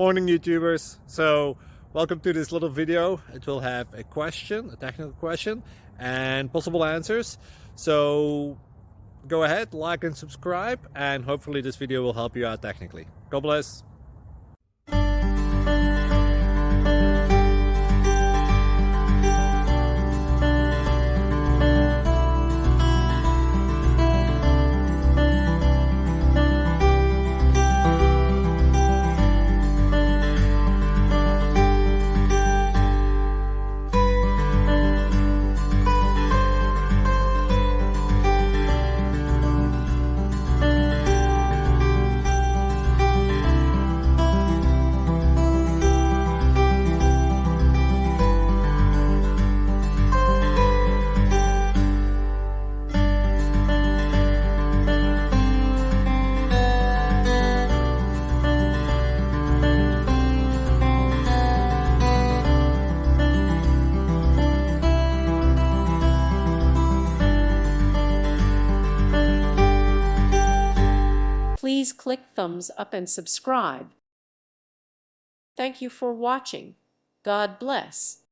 Morning YouTubers. So welcome to this little video. It will have a question, a technical question, and possible answers. So go ahead, like and subscribe, and hopefully this video will help you out technically. God bless. Please click thumbs up and subscribe. Thank you for watching. God bless.